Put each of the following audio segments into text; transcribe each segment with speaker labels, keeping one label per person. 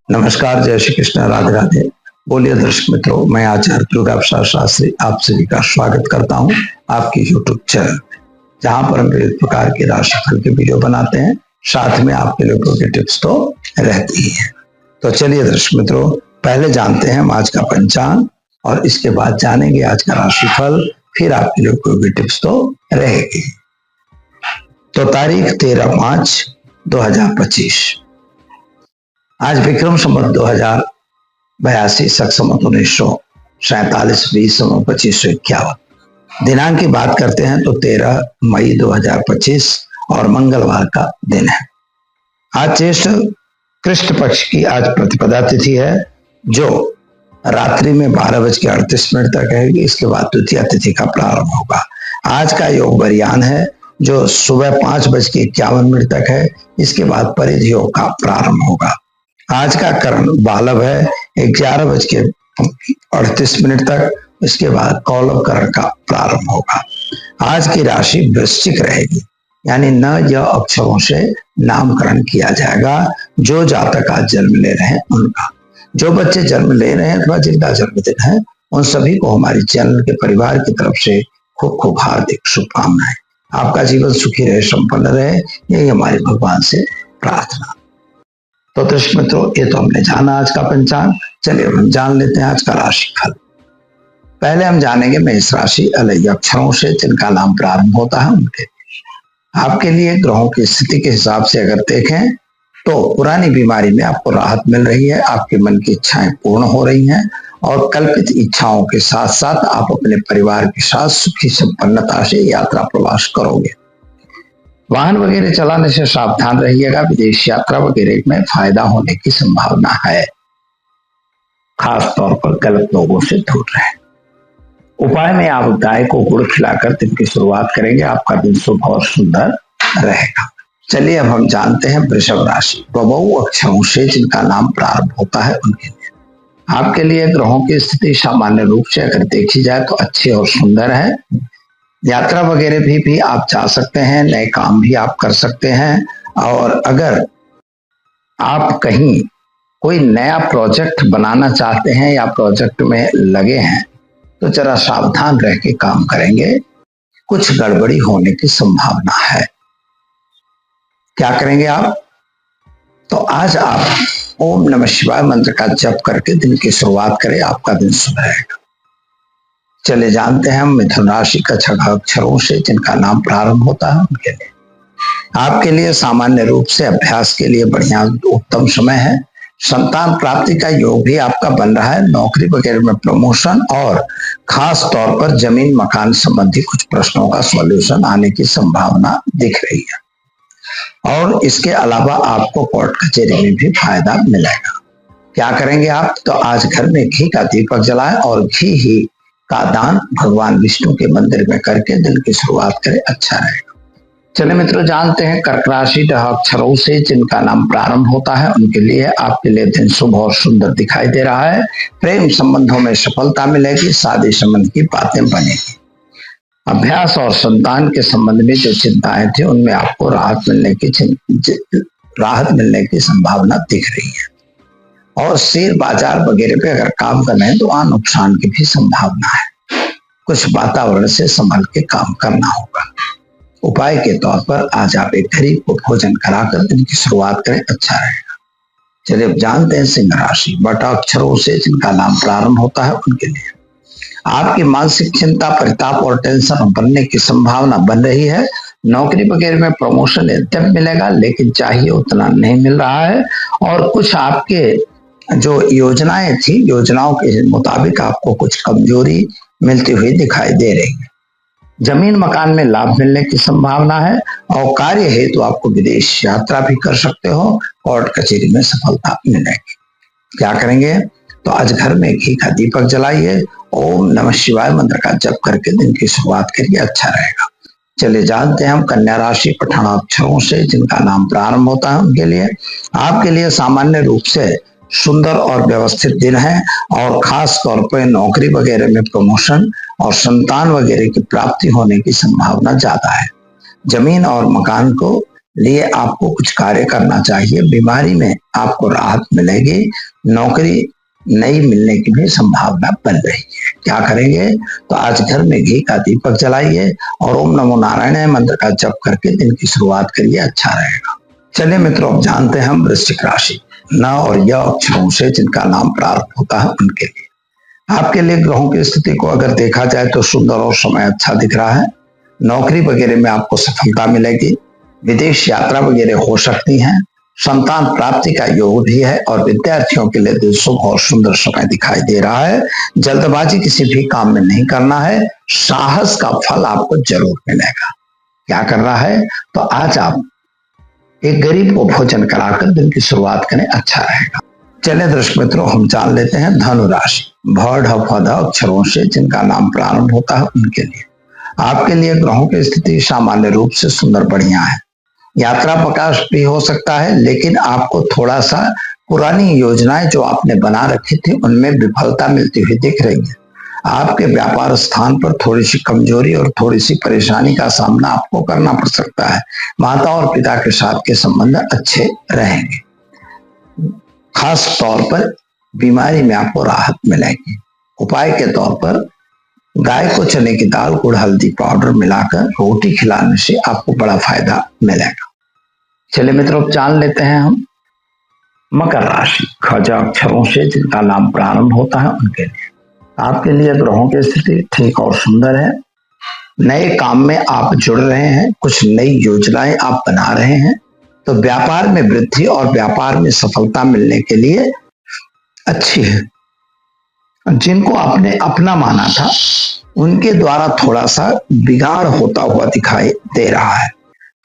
Speaker 1: नमस्कार, जय श्री कृष्ण, राधे राधे। बोलिए दर्शक मित्रों, मैं आचार्य दुर्गा प्रसाद शास्त्री आप सभी का स्वागत करता हूं आपकी यूट्यूब चैनल, जहां पर हम विविध प्रकार के राशिफल के वीडियो बनाते हैं। साथ में आपके लोगों की टिप्स तो रहती ही है। तो चलिए दर्शक मित्रों, पहले जानते हैं हम आज का पंचांग और इसके बाद जानेंगे आज का राशिफल। फिर आपके लोगों की टिप्स तो रहेगी। तो तारीख 13/5/2025, आज विक्रम संवत 2082, शक संवत 1947, 20/25/51। दिनांक की बात करते हैं तो 13 मई 2025 और मंगलवार का दिन है। आज ज्येष्ठ कृष्ण पक्ष की आज प्रतिपदा तिथि है, जो रात्रि में 12:38 तक रहेगी। इसके बाद द्वितीय तिथि का प्रारंभ होगा। आज का योग वरियान है, जो सुबह 5:51 तक है। इसके बाद परिध योग का प्रारंभ होगा। आज का करण बालव है 11:38 तक। इसके बाद कौलव करण का प्रारंभ होगा। आज की राशि वृश्चिक रहेगी, यानी न यह अक्षरों से नामकरण किया जाएगा। जो जातक आज जन्म ले रहे हैं उनका, जो बच्चे जन्म ले रहे हैं अथवा जिनका जन्मदिन है, उन सभी को हमारी चैनल के परिवार की तरफ से खूब खूब हार्दिक शुभकामनाएं। आपका जीवन सुखी रहे, संपन्न रहे, यही हमारे भगवान से प्रार्थना। तो दर्शक मित्रों, ये तो हमने जाना आज का पंचांग। चलिए हम जान लेते हैं आज का राशिफल। पहले हम जानेंगे मेष राशि अलग अक्षरों से जिनका नाम प्रारंभ होता है उनके लिए। आपके लिए ग्रहों की स्थिति के हिसाब से अगर देखें तो पुरानी बीमारी में आपको राहत मिल रही है। आपके मन की इच्छाएं पूर्ण हो रही हैं और कल्पित इच्छाओं के साथ साथ आप अपने परिवार के साथ सुखी संपन्नता से यात्रा प्रवास करोगे। वाहन वगैरह चलाने से सावधान रहिएगा। विदेश यात्रा वगैरह में फायदा होने की संभावना है। खास तौर पर गलत लोगों से दूर रहें। उपाय में आप गाय को गुड़ खिलाकर दिन की शुरुआत करेंगे। आपका दिन शुभ और सुंदर रहेगा। चलिए अब हम जानते हैं वृषभ राशि। बबऊ अक्षरों से जिनका नाम प्रारंभ होता है उनके लिए आपके लिए ग्रहों की स्थिति सामान्य रूप से अगर देखी जाए तो अच्छी और सुंदर है। यात्रा वगैरह भी आप जा सकते हैं, नए काम भी आप कर सकते हैं। और अगर आप कहीं कोई नया प्रोजेक्ट बनाना चाहते हैं या प्रोजेक्ट में लगे हैं तो जरा सावधान रह के काम करेंगे, कुछ गड़बड़ी होने की संभावना है। क्या करेंगे आप? तो आज आप ओम नमः शिवाय मंत्र का जप करके दिन की शुरुआत करें, आपका दिन शुभ रहेगा। चले जानते हैं हम मिथुन राशि का 6 अक्षरों से जिनका नाम प्रारंभ होता है उनके लिए आपके लिए सामान्य रूप से अभ्यास के लिए बढ़िया उत्तम समय है। संतान प्राप्ति का योग भी आपका बन रहा है। नौकरी वगैरह में प्रमोशन और खास तौर पर जमीन मकान संबंधी कुछ प्रश्नों का सॉल्यूशन आने की संभावना दिख रही है। और इसके अलावा आपको कोर्ट कचहरी में भी फायदा मिलेगा। क्या करेंगे आप? तो आज घर में घी का दीपक जलाएं और घी ही का दान भगवान विष्णु के मंदिर में करके दिन की शुरुआत करें, अच्छा रहेगा। चले मित्रों, जानते हैं कर्क राशि अक्षरों से जिनका नाम प्रारंभ होता है उनके लिए आपके लिए दिन शुभ और सुंदर दिखाई दे रहा है। प्रेम संबंधों में सफलता मिलेगी। शादी संबंध की बातें बनेगी। अभ्यास और संतान के संबंध में जो चिंताएं थी उनमें आपको राहत मिलने की संभावना दिख रही है। और शेयर बाजार वगैरह पे अगर काम करना है तो नुकसान की भी संभावना है। कुछ वातावरण से संभल के काम करना होगा। उपाय के तौर पर आज आप एक गरीब को भोजन कराकर दिन की शुरुआत करें, अच्छा रहेगा। चलिए अब जानते हैं सिंह राशि। बटा अक्षरों से जिनका नाम प्रारंभ होता है उनके लिए आपकी मानसिक चिंता, परिताप और टेंशन बनने की संभावना बन रही है। नौकरी वगैरह में प्रमोशन यद्यप मिलेगा, लेकिन चाहिए उतना नहीं मिल रहा है। और कुछ आपके जो योजनाएं थी, योजनाओं के मुताबिक आपको कुछ कमजोरी मिलती हुई दिखाई दे रही है। जमीन मकान में लाभ मिलने की संभावना है और कार्य हेतु आपको विदेश यात्रा भी कर सकते हो। कोर्ट कचहरी में सफलता मिलेगी। क्या करेंगे? तो आज घर में घी का दीपक जलाइए, ओम नमः शिवाय मंत्र का जप करके दिन की शुरुआत करिए, अच्छा रहेगा। चलिए जानते हैं हम कन्या राशि। पठान अक्षरों से जिनका नाम प्रारंभ होता है उनके लिए आपके लिए सामान्य रूप से सुंदर और व्यवस्थित दिन है। और खास तौर पर नौकरी वगैरह में प्रमोशन और संतान वगैरह की प्राप्ति होने की संभावना ज्यादा है। जमीन और मकान को लिए आपको कुछ कार्य करना चाहिए। बीमारी में आपको राहत मिलेगी। नौकरी नई मिलने की भी संभावना बन रही है। क्या करेंगे? तो आज घर में घी का दीपक जलाइए और ओम नमो नारायण मंत्र का जप करके दिन की शुरुआत करिए, अच्छा रहेगा। चलिए मित्रों, अब जानते हैं हम वृश्चिक राशि न और य अक्षरों से जिनका नाम प्रारंभ होता है उनके लिए। आपके लिए ग्रहों की स्थिति को अगर देखा जाए तो सुंदर और समय अच्छा दिख रहा है। नौकरी वगैरह में आपको सफलता मिलेगी। विदेश यात्रा वगैरह हो सकती है। संतान प्राप्ति का योग भी है और विद्यार्थियों के लिए दिन शुभ और सुंदर समय दिखाई दे रहा है। जल्दबाजी किसी भी काम में नहीं करना है। साहस का फल आपको जरूर मिलेगा। क्या करना है? तो आज आप एक गरीब को भोजन कराकर दिन की शुरुआत करें, अच्छा रहेगा। चलिए दर्शक मित्रों, हम जान लेते हैं धनु राशि भ ढ फ ध अक्षरों से जिनका नाम प्रारंभ होता है उनके लिए। आपके लिए ग्रहों की स्थिति सामान्य रूप से सुंदर बढ़िया है। यात्रा प्रकाश भी हो सकता है, लेकिन आपको थोड़ा सा पुरानी योजनाएं जो आपने बना रखी थी उनमें विफलता मिलती हुई दिख रही है। आपके व्यापार स्थान पर थोड़ी सी कमजोरी और थोड़ी सी परेशानी का सामना आपको करना पड़ सकता है। माता और पिता के साथ के संबंध अच्छे रहेंगे। खास तौर पर बीमारी में आपको राहत मिलेगी। उपाय के तौर पर गाय को चने की दाल, गुड़, हल्दी पाउडर मिलाकर रोटी खिलाने से आपको बड़ा फायदा मिलेगा। चलिए मित्रों, जान लेते हैं हम मकर राशि ख अक्षरों से जिनका नाम प्रारंभ होता है उनके लिए। आपके लिए ग्रहों की स्थिति ठीक और सुंदर है। नए काम में आप जुड़ रहे हैं, कुछ नई योजनाएं आप बना रहे हैं, तो व्यापार में वृद्धि और व्यापार में सफलता मिलने के लिए अच्छी है। जिनको आपने अपना माना था उनके द्वारा थोड़ा सा बिगाड़ होता हुआ दिखाई दे रहा है।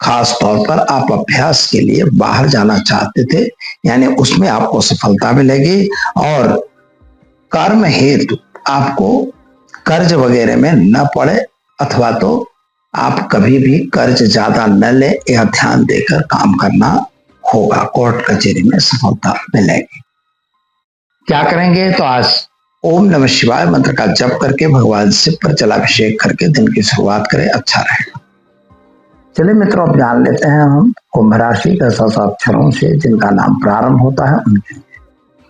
Speaker 1: खास तौर पर आप अभ्यास के लिए बाहर जाना चाहते थे, यानी उसमें आपको सफलता मिलेगी। और कर्म हेतु आपको कर्ज वगैरह में न पड़े, अथवा तो आप कभी भी कर्ज ज्यादा न ले, यह ध्यान देकर काम करना होगा। कोर्ट कचहरी में सफलता मिलेगी। क्या करेंगे? तो आज ओम नमः शिवाय मंत्र का जप करके भगवान शिव पर जलाभिषेक करके दिन की शुरुआत करें, अच्छा रहेगा। चलिए मित्रों, अब जान लेते हैं हम कुंभ राशि का अक्षरों से जिनका नाम प्रारंभ होता है उनके लिए।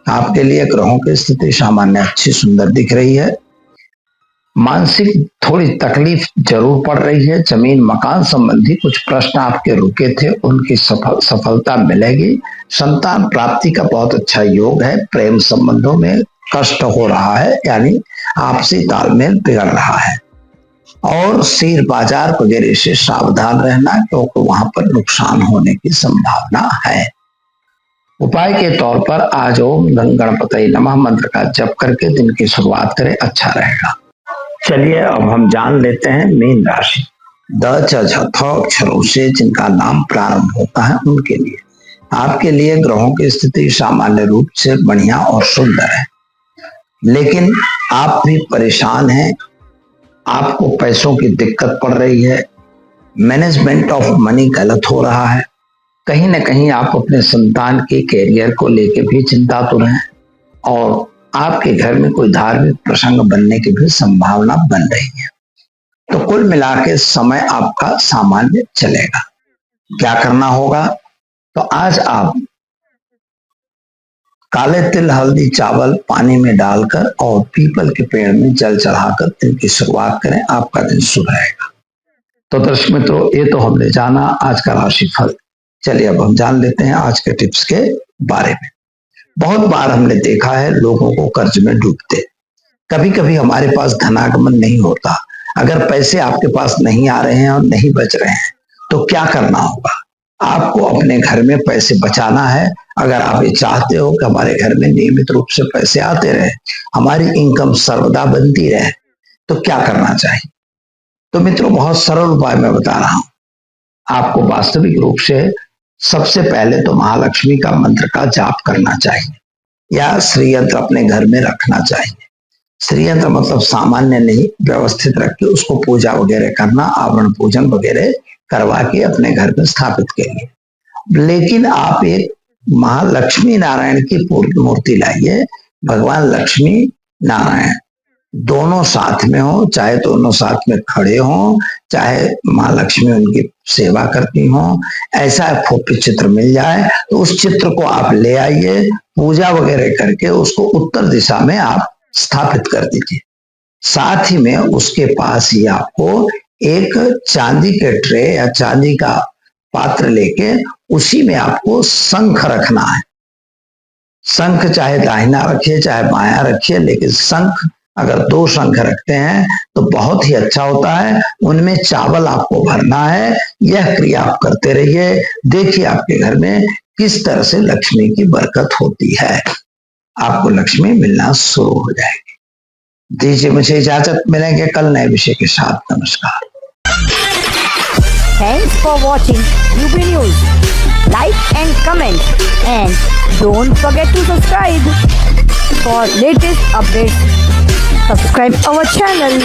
Speaker 1: आपके लिए ग्रहों की स्थिति सामान्य अच्छी सुंदर दिख रही है। मानसिक थोड़ी तकलीफ जरूर पड़ रही है। जमीन मकान संबंधी कुछ प्रश्न आपके रुके थे, उनकी सफलता मिलेगी। संतान प्राप्ति का बहुत अच्छा योग है। प्रेम संबंधों में कष्ट हो रहा है, यानी आपसी तालमेल बिगड़ रहा है। और शेयर बाजार वगैरह से सावधान रहना, क्योंकि वहां पर नुकसान होने की संभावना है। उपाय के तौर पर आज ओम गणपति नमः मंत्र का जप करके दिन की शुरुआत करें, अच्छा रहेगा। चलिए अब हम जान लेते हैं मीन राशि द च अक्षरों से जिनका नाम प्रारंभ होता है उनके लिए। आपके लिए ग्रहों की स्थिति सामान्य रूप से बढ़िया और सुंदर है, लेकिन आप भी परेशान हैं। आपको पैसों की दिक्कत पड़ रही है। मैनेजमेंट ऑफ मनी गलत हो रहा है। कहीं ना कहीं आप अपने संतान के कैरियर को लेकर भी चिंतातुर हैं और आपके घर में कोई धार्मिक प्रसंग बनने की भी संभावना बन रही है। तो कुल मिला के समय आपका सामान्य चलेगा। क्या करना होगा? तो आज आप काले तिल, हल्दी, चावल पानी में डालकर और पीपल के पेड़ में जल चढ़ाकर दिन की शुरुआत करें, आपका दिन शुभ रहेगा। तो दर्शक मित्रों, ये तो हमने जाना आज का राशिफल। चलिए अब हम जान लेते हैं आज के टिप्स के बारे में। बहुत बार हमने देखा है लोगों को कर्ज में डूबते। कभी कभी हमारे पास धनागमन नहीं होता। अगर पैसे आपके पास नहीं आ रहे हैं और नहीं बच रहे हैं तो क्या करना होगा? आपको अपने घर में पैसे बचाना है। अगर आप ये चाहते हो कि हमारे घर में नियमित रूप से पैसे आते रहे, हमारी इनकम सर्वदा बनती रहे, तो क्या करना चाहिए? तो मित्रों, बहुत सरल उपाय मैं बता रहा हूं। आपको वास्तविक रूप से सबसे पहले तो महालक्ष्मी का मंत्र का जाप करना चाहिए या श्री यंत्र अपने घर में रखना चाहिए। श्री यंत्र मतलब सामान्य नहीं, व्यवस्थित रख के उसको पूजा वगैरह करना, आवरण पूजन वगैरह करवा के अपने घर में स्थापित करिए। लेकिन आप एक महालक्ष्मी नारायण की मूर्ति लाइए। भगवान लक्ष्मी नारायण दोनों साथ में हो, चाहे दोनों साथ में खड़े हो, चाहे माँ लक्ष्मी उनकी सेवा करती हो, ऐसा फोटो चित्र मिल जाए तो उस चित्र को आप ले आइए, पूजा वगैरह करके उसको उत्तर दिशा में आप स्थापित कर दीजिए। साथ ही में उसके पास ही आपको एक चांदी के ट्रे या चांदी का पात्र लेके उसी में आपको शंख रखना है। शंख चाहे दाहिना रखिए चाहे बाया रखिए, लेकिन शंख अगर 2 शंख रखते हैं तो बहुत ही अच्छा होता है। उनमें चावल आपको भरना है। यह क्रिया आप करते रहिए, देखिए आपके घर में किस तरह से लक्ष्मी की बरकत होती है। आपको लक्ष्मी मिलना शुरू हो जाएगी। दीजिए मुझे इजाजत, मिलेंगे कल नए विषय के साथ। नमस्कार।
Speaker 2: Thanks for watching UP News. Like and comment, and don't forget to subscribe for latest updates. Subscribe our channel.